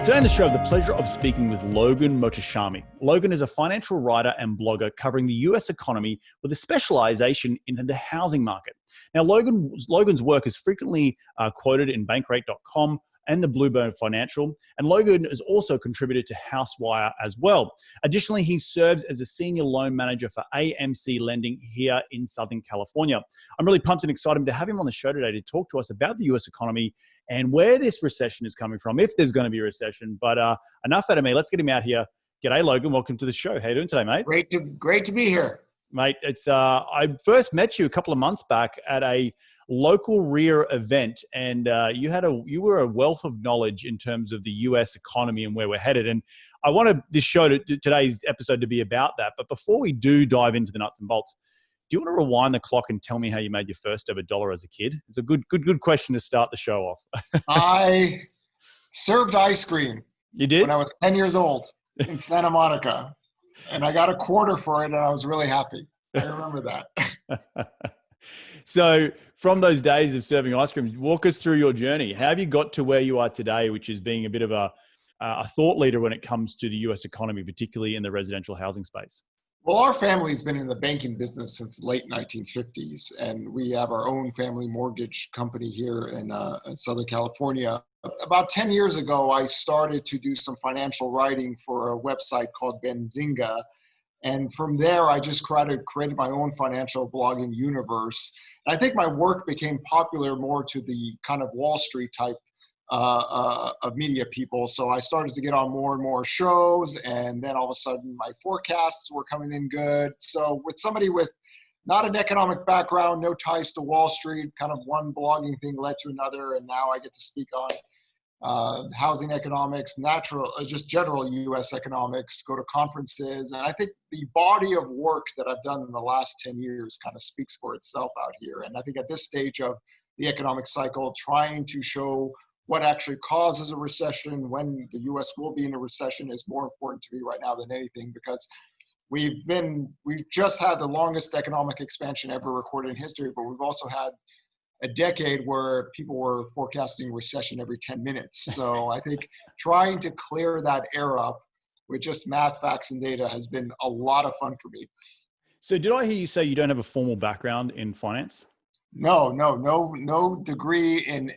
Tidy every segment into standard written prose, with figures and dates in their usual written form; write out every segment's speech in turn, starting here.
Today on the show, I have the pleasure of speaking with Logan Mohtashami. Logan is a financial writer and blogger covering the US economy with a specialization in the housing market. Now, Logan's work is frequently quoted in Bankrate.com and the Bluebird Financial, and Logan has also contributed to HouseWire as well. Additionally, he serves as a senior loan manager for AMC Lending here in Southern California. I'm really pumped and excited to have him on the show today to talk to us about the US economy and where this recession is coming from, if there's going to be a recession. But enough out of me. Let's get him out here. G'day, Logan. Welcome to the show. How you doing today, mate? Great to be here. Mate, it's I first met you a couple of months back at a local REAR event, and you were a wealth of knowledge in terms of the US economy and where we're headed. And I wanted this show today's episode to be about that. But before we do dive into the nuts and bolts, do you want to rewind the clock and tell me how you made your first ever dollar as a kid? It's a good question to start the show off. I served ice cream. You did? When I was 10 years old in Santa Monica. And I got a quarter for it, and I was really happy. I remember that. So from those days of serving ice cream, walk us through your journey. How have you got to where you are today, which is being a bit of a thought leader when it comes to the US economy, particularly in the residential housing space? Well, our family's been in the banking business since the late 1950s, and we have our own family mortgage company here in Southern California. About 10 years ago, I started to do some financial writing for a website called Benzinga. And from there, I just created my own financial blogging universe. And I think my work became popular more to the kind of Wall Street type of media people. So I started to get on more and more shows. And then all of a sudden, my forecasts were coming in good. So with somebody with not an economic background, no ties to Wall Street, kind of one blogging thing led to another. And now I get to speak on housing economics, just general US economics, go to conferences. And I think the body of work that I've done in the last 10 years kind of speaks for itself out here. And I think at this stage of the economic cycle, trying to show what actually causes a recession, when the US will be in a recession, is more important to me right now than anything, because we've just had the longest economic expansion ever recorded in history, but we've also had a decade where people were forecasting recession every 10 minutes. So I think trying to clear that air up with just math, facts, and data has been a lot of fun for me. So did I hear you say you don't have a formal background in finance? No degree in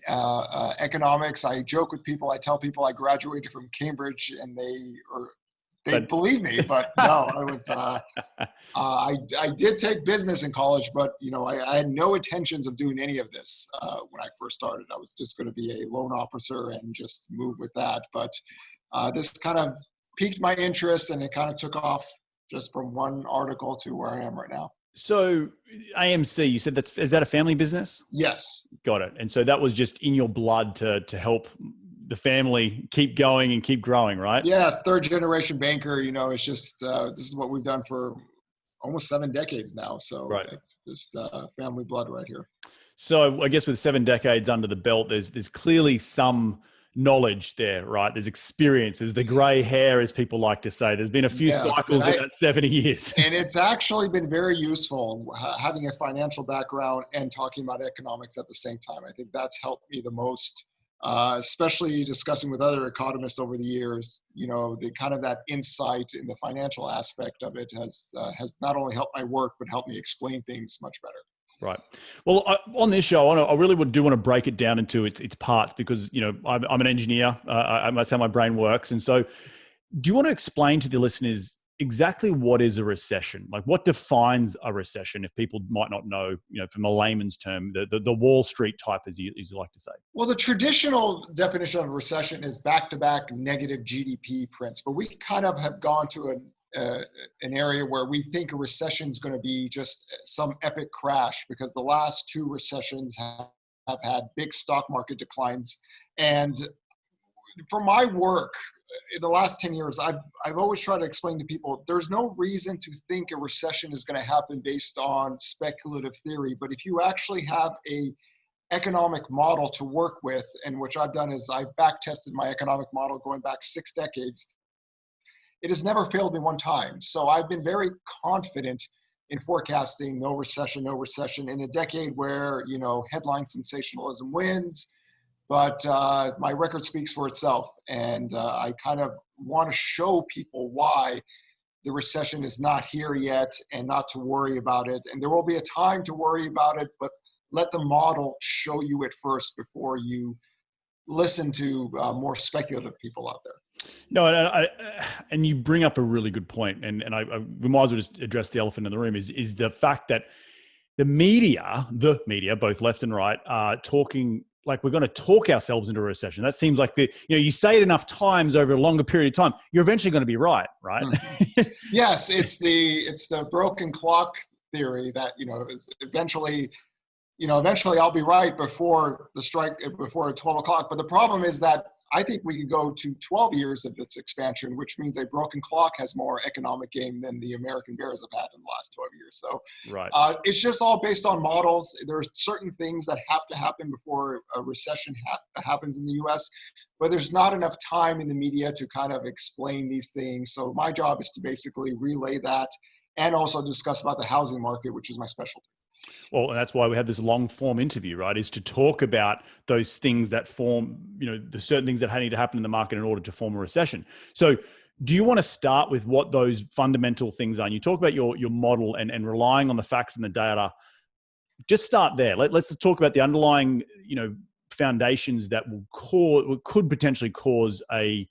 economics. I joke with people. I tell people I graduated from Cambridge, and they believe me, but no, I did take business in college, but I had no intentions of doing any of this when I first started. I was just going to be a loan officer and just move with that. But this kind of piqued my interest, and it kind of took off just from one article to where I am right now. So AMC, you said is that a family business? Yes. Got it. And so that was just in your blood to help the family keep going and keep growing, right? Yes, third generation banker. It's just this is what we've done for almost 7 decades now. So right. It's just family blood right here. So I guess with 7 decades under the belt, there's clearly some knowledge there, right? There's experience. There's the gray hair, as people like to say. There's been a few cycles in that 70 years. And it's actually been very useful having a financial background and talking about economics at the same time. I think that's helped me the most. Especially discussing with other economists over the years, the kind of that insight in the financial aspect of it has not only helped my work, but helped me explain things much better. Right. Well, on this show, I really do want to break it down into its parts, because, I'm an engineer. That's how my brain works. And so do you want to explain to the listeners exactly what is a recession? Like, what defines a recession, if people might not know, from a layman's term, the Wall Street type, as you like to say? Well, the traditional definition of a recession is back-to-back negative GDP prints, but we kind of have gone to an area where we think a recession is going to be just some epic crash, because the last 2 recessions have had big stock market declines. And for my work in the last 10 years, I've always tried to explain to people, there's no reason to think a recession is going to happen based on speculative theory. But if you actually have a economic model to work with, and which I've done is I've back tested my economic model going back 6 decades, it has never failed me one time. So I've been very confident in forecasting no recession in a decade where, headline sensationalism wins. but my record speaks for itself. And I kind of want to show people why the recession is not here yet and not to worry about it. And there will be a time to worry about it, but let the model show you it first before you listen to more speculative people out there. No, and you bring up a really good point, and we might as well just address the elephant in the room, is the fact that the media, both left and right, are talking like we're going to talk ourselves into a recession. That seems like you say it enough times over a longer period of time, you're eventually going to be right? Mm-hmm. Yes, it's the broken clock theory that eventually I'll be right before the strike, before 12 o'clock. But the problem is that I think we could go to 12 years of this expansion, which means a broken clock has more economic gain than the American bears have had in the last 12 years. So right. It's just all based on models. There's certain things that have to happen before a recession happens in the US, but there's not enough time in the media to kind of explain these things. So my job is to basically relay that and also discuss about the housing market, which is my specialty. Well, and that's why we have this long form interview, right? Is to talk about those things that form, the certain things that need to happen in the market in order to form a recession. So do you want to start with what those fundamental things are? And you talk about your model and relying on the facts and the data. Just start there. Let's talk about the underlying, foundations that could potentially cause a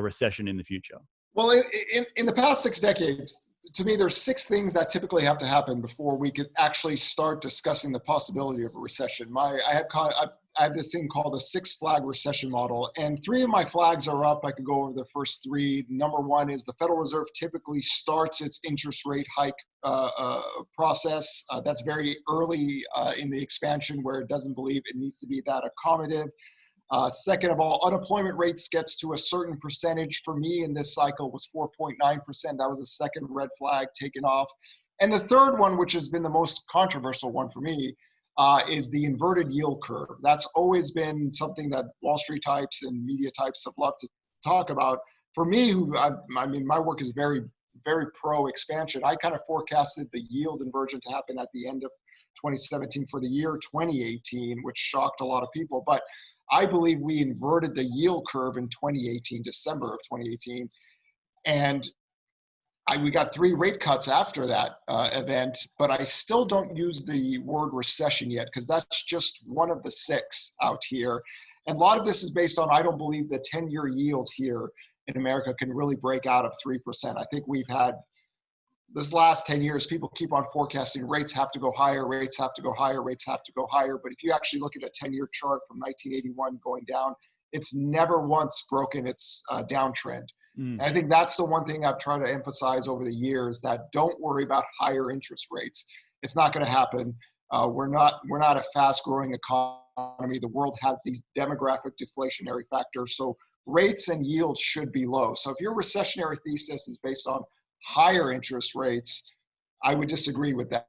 recession in the future. Well, in the past 6 decades, to me, there's 6 things that typically have to happen before we could actually start discussing the possibility of a recession. I have this thing called the 6 flag recession model, and 3 of my flags are up. I could go over the first 3. Number 1 is the Federal Reserve typically starts its interest rate hike process. That's very early in the expansion, where it doesn't believe it needs to be that accommodative. Second of all, unemployment rates gets to a certain percentage. For me in this cycle was 4.9%. That was the second red flag taken off. And the third one, which has been the most controversial one for me, is the inverted yield curve. That's always been something that Wall Street types and media types have loved to talk about. For me, my work is very, very pro expansion. I kind of forecasted the yield inversion to happen at the end of 2017 for the year 2018, which shocked a lot of people. But I believe we inverted the yield curve in 2018, December of 2018. And we got 3 rate cuts after that event, but I still don't use the word recession yet, because that's just one of the 6 out here. And a lot of this is based on, I don't believe the 10-year yield here in America can really break out of 3%. I think we've had, this last 10 years, people keep on forecasting rates have to go higher, rates have to go higher, rates have to go higher. But if you actually look at a 10-year chart from 1981 going down, it's never once broken its downtrend. And I think that's the one thing I've tried to emphasize over the years, that don't worry about higher interest rates. It's not going to happen. We're not a fast-growing economy. The world has these demographic deflationary factors. So rates and yields should be low. So if your recessionary thesis is based on higher interest rates, I would disagree with that.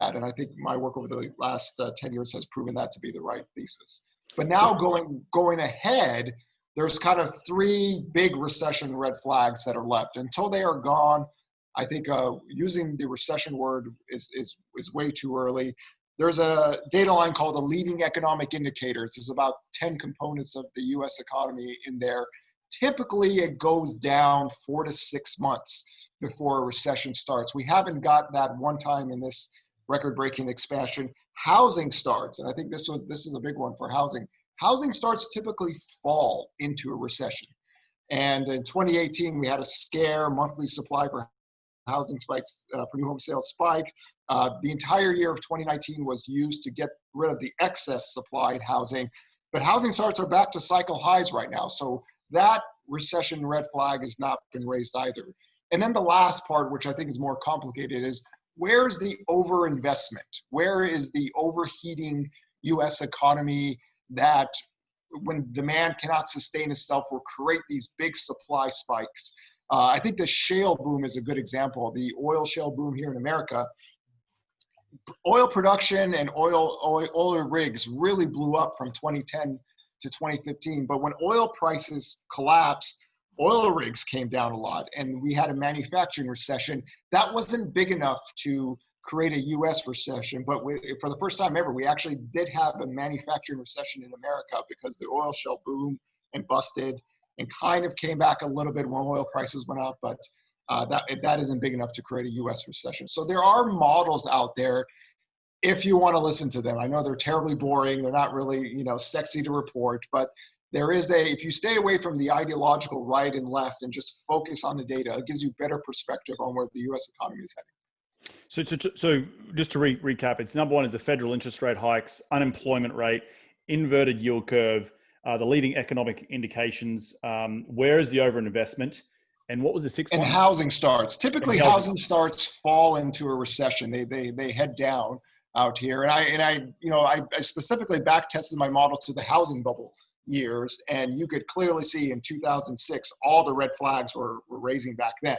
And I think my work over the last 10 years has proven that to be the right thesis. But now going ahead, there's kind of 3 big recession red flags that are left. Until they are gone, I think using the recession word is way too early. There's a data line called the leading economic indicators. There's about 10 components of the US economy in there. Typically, it goes down 4 to 6 months before a recession starts. We haven't got that one time in this record-breaking expansion. Housing starts, and I think this is a big one for housing. Housing starts typically fall into a recession. And in 2018, we had a scare monthly supply for housing spikes, for new home sales spike. The entire year of 2019 was used to get rid of the excess supply in housing. But housing starts are back to cycle highs right now. So that recession red flag has not been raised either. And then the last part, which I think is more complicated, is where's the overinvestment? Where is the overheating US economy that, when demand cannot sustain itself, will create these big supply spikes? I think the shale boom is a good example. The oil shale boom here in America, oil production and oil rigs really blew up from 2010 to 2015. But when oil prices collapsed, oil rigs came down a lot, and we had a manufacturing recession. That wasn't big enough to create a U.S. recession, but for the first time ever, we actually did have a manufacturing recession in America because the oil shale boomed and busted and kind of came back a little bit when oil prices went up, but that isn't big enough to create a U.S. recession. So there are models out there if you want to listen to them. I know they're terribly boring. They're not really, sexy to report, but there is if you stay away from the ideological right and left and just focus on the data, it gives you better perspective on where the U.S. economy is heading. So just to recap, it's number one is the federal interest rate hikes, unemployment rate, inverted yield curve, the leading economic indications. Where is the overinvestment? And what was the sixth one? And housing starts. Typically, housing starts fall into a recession. They head down out here. And I specifically back tested my model to the housing bubble years, and you could clearly see in 2006 all the red flags were raising back then.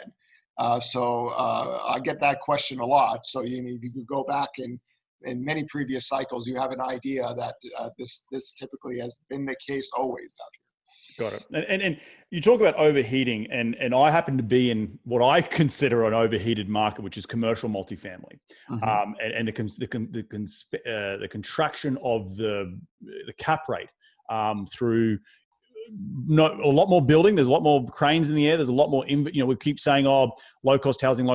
So I get that question a lot. So you could go back in many previous cycles, you have an idea that this typically has been the case always out here. Got it. And you talk about overheating, and I happen to be in what I consider an overheated market, which is commercial multifamily, and the contraction of the cap rate through a lot more building. There's a lot more cranes in the air. There's a lot more, we keep saying, low cost housing.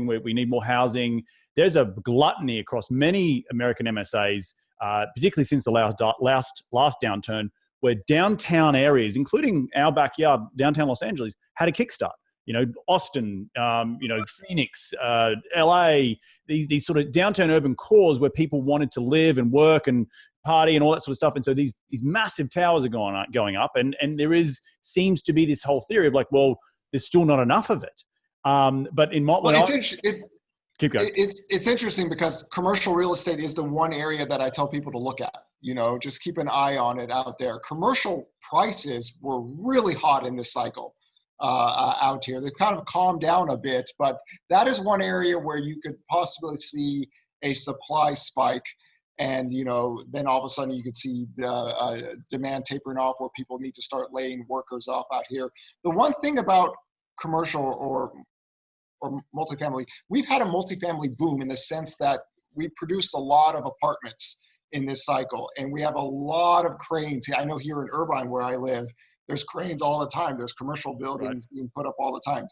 We need more housing. There's a gluttony across many American MSAs, particularly since the last downturn, where downtown areas, including our backyard, downtown Los Angeles, had a kickstart. Austin, Phoenix, LA, these sort of downtown urban cores where people wanted to live and work and party and all that sort of stuff. And so these massive towers are going up, and there seems to be this whole theory of like, well, there's still not enough of it. But in keep going. It's interesting because commercial real estate is the one area that I tell people to look at. Just keep an eye on it out there. Commercial prices were really hot in this cycle out here. They've kind of calmed down a bit, but that is one area where you could possibly see a supply spike. And, then all of a sudden you could see the demand tapering off where people need to start laying workers off out here. The one thing about commercial or multifamily, we've had a multifamily boom in the sense that we produced a lot of apartments in this cycle, and we have a lot of cranes. I know here in Irvine where I live, there's cranes all the time. There's commercial buildings being put up all the time.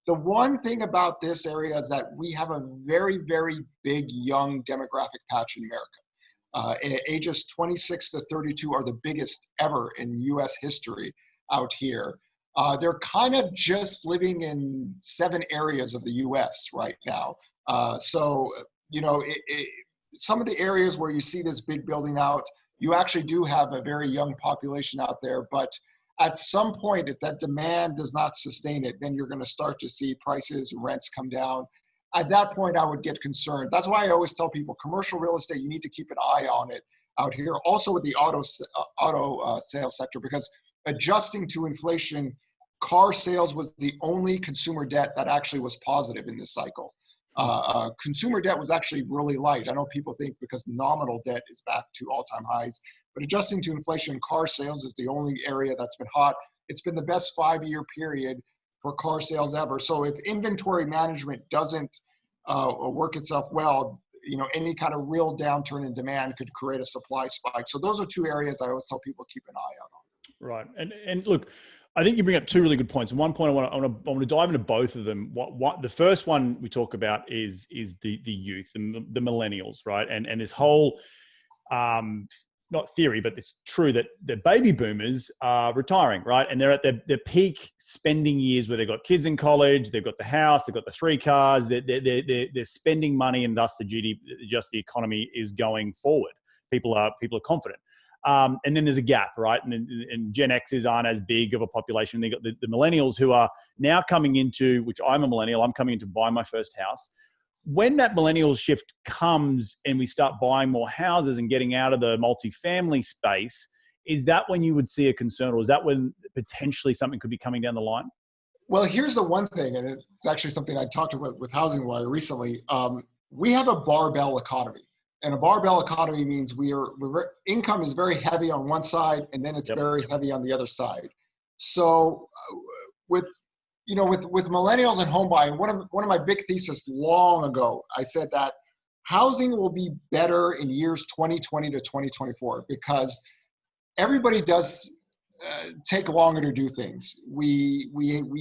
The one thing about this area is that we have a very, very big young demographic patch in America. Ages 26 to 32 are the biggest ever in U.S. history out here. They're kind of just living in 7 areas of the U.S. right now. Some of the areas where you see this big building out, you actually do have a very young population out there. But at some point, if that demand does not sustain it, then you're going to start to see prices and rents come down. At that point, I would get concerned. That's why I always tell people, commercial real estate, you need to keep an eye on it out here. Also with the auto sales sector, because adjusting to inflation, car sales was the only consumer debt that actually was positive in this cycle. Consumer debt was actually really light. I know people think because nominal debt is back to all-time highs, but adjusting to inflation, car sales is the only area that's been hot. It's been the best 5-year period for car sales ever. So if inventory management doesn't work itself well, any kind of real downturn in demand could create a supply spike. So those are 2 areas I always tell people keep an eye on. Right. And look, I think you bring up 2 really good points. And one point I want to dive into both of them. What the first one we talk about is the youth, the millennials, right? And this whole not theory, but it's true that the baby boomers are retiring, right? And they're at their peak spending years where they've got kids in college, they've got the house, they've got the 3 cars, they're spending money, and thus the GDP, just the economy is going forward. People are confident. And then there's a gap, right? And Gen X's aren't as big of a population. They got the millennials who are now coming into, which I'm a millennial, I'm coming in to buy my first house. When that millennial shift comes and we start buying more houses and getting out of the multifamily space, is that when you would see a concern, or is that when potentially something could be coming down the line? Well, here's the one thing, and it's actually something I talked about with Housing Wire recently. We have a barbell economy. And a barbell economy means income is very heavy on one side, and then it's very heavy on the other side. So with with millennials and home buying, one of my big theses long ago, I said that housing will be better in years 2020 to 2024 because everybody does take longer to do things. We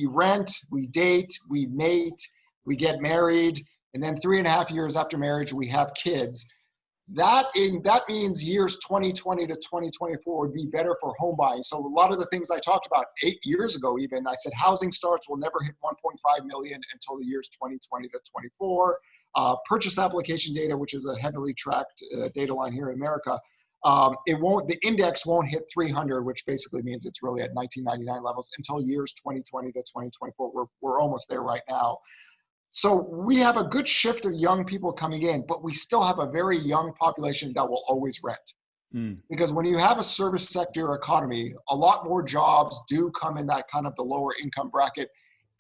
rent, we date, we mate, we get married, and then 3.5 years after marriage, we have kids. That means years 2020 to 2024 would be better for home buying. So a lot of the things I talked about 8 years ago, even I said housing starts will never hit 1.5 million until the years 2020 to 24. Purchase application data, which is a heavily tracked data line here in America, the index won't hit 300, which basically means it's really at 1999 levels until years 2020 to 2024. We're almost there right now. So we have a good shift of young people coming in, but we still have a very young population that will always rent. Because when you have a service sector economy, a lot more jobs do come in that kind of the lower income bracket,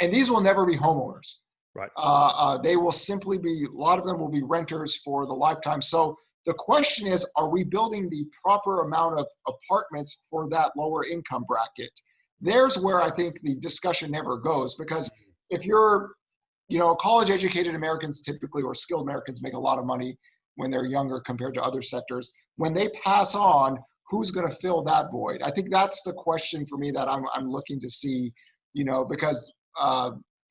and these will never be homeowners. Right. They will simply be, a lot of them will be renters for the lifetime. So the question is, are we building the proper amount of apartments for that lower income bracket? There's where I think the discussion never goes, because if you're, college educated Americans typically, or skilled Americans, make a lot of money when they're younger compared to other sectors. When they pass on, who's going to fill that void? I think that's the question for me that I'm looking to see, because,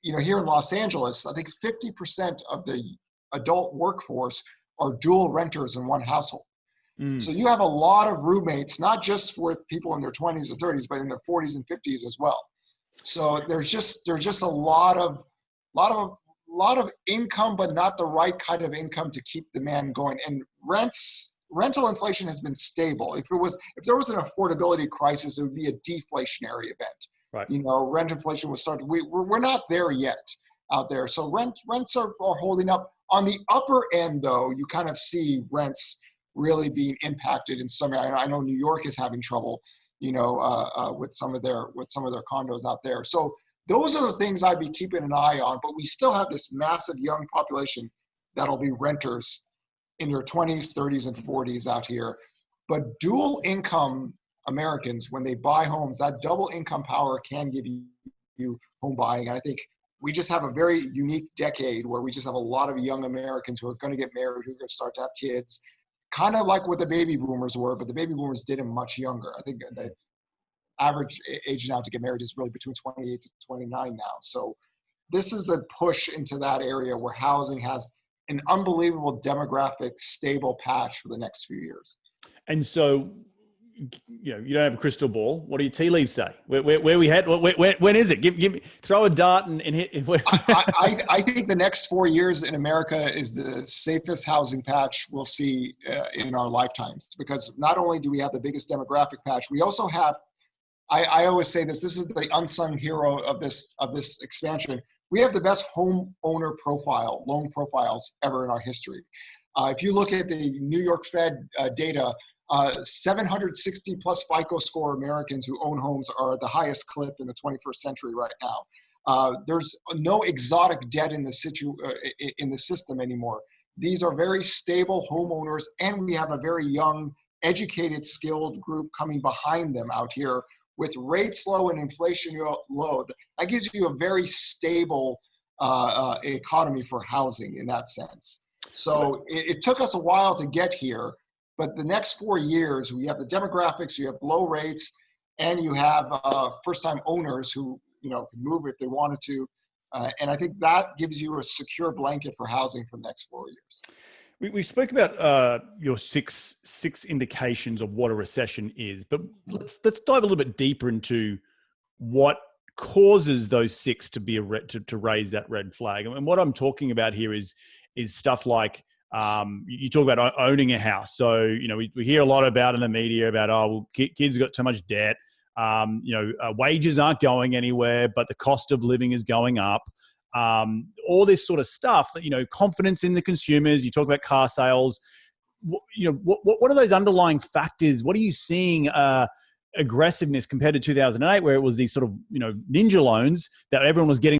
here in Los Angeles, I think 50% of the adult workforce are dual renters in one household. So you have a lot of roommates, not just with people in their 20s or 30s, but in their 40s and 50s as well. So there's just a lot of income, but not the right kind of income to keep demand going. And rental inflation has been stable. If there was an affordability crisis, it would be a deflationary event. Right. Rent inflation would start. We're not there yet out there. So rents are holding up. On the upper end, though, you kind of see rents really being impacted in some area. I know New York is having trouble, with some of their condos out there. So those are the things I'd be keeping an eye on. But we still have this massive young population that'll be renters in their 20s, 30s, and 40s out here. But dual income Americans, when they buy homes, that double income power can give you home buying. And I think we just have a very unique decade where we just have a lot of young Americans who are going to get married, who are going to start to have kids, kind of like what the baby boomers were, but the baby boomers did it much younger. I think the average age now to get married is really between 28 to 29 now. So this is the push into that area where housing has an unbelievable demographic stable patch for the next few years. And so, you don't have a crystal ball. What do your tea leaves say? Where we head? When is it? Give me, throw a dart and hit. I think the next 4 years in America is the safest housing patch we'll see in our lifetimes, because not only do we have the biggest demographic patch, we also have, I always say this is the unsung hero of this expansion. We have the best homeowner loan profiles ever in our history. If you look at the New York Fed data, 760 plus FICO score Americans who own homes are at the highest clip in the 21st century right now. There's no exotic debt in the system anymore. These are very stable homeowners, and we have a very young, educated, skilled group coming behind them out here with rates low and inflation low. That gives you a very stable economy for housing in that sense. So it took us a while to get here. But the next 4 years, we have the demographics, you have low rates, and you have first-time owners who can move if they wanted to. And I think that gives you a secure blanket for housing for the next 4 years. We spoke about your six indications of what a recession is, but let's dive a little bit deeper into what causes those six to be to raise that red flag. And what I'm talking about here is stuff like, you talk about owning a house. So, we hear a lot about in the media about, kids got too much debt. Wages aren't going anywhere, but the cost of living is going up. All this sort of stuff, confidence in the consumers. You talk about car sales. What are those underlying factors? What are you seeing? Aggressiveness compared to 2008, where it was these sort of, ninja loans that everyone was getting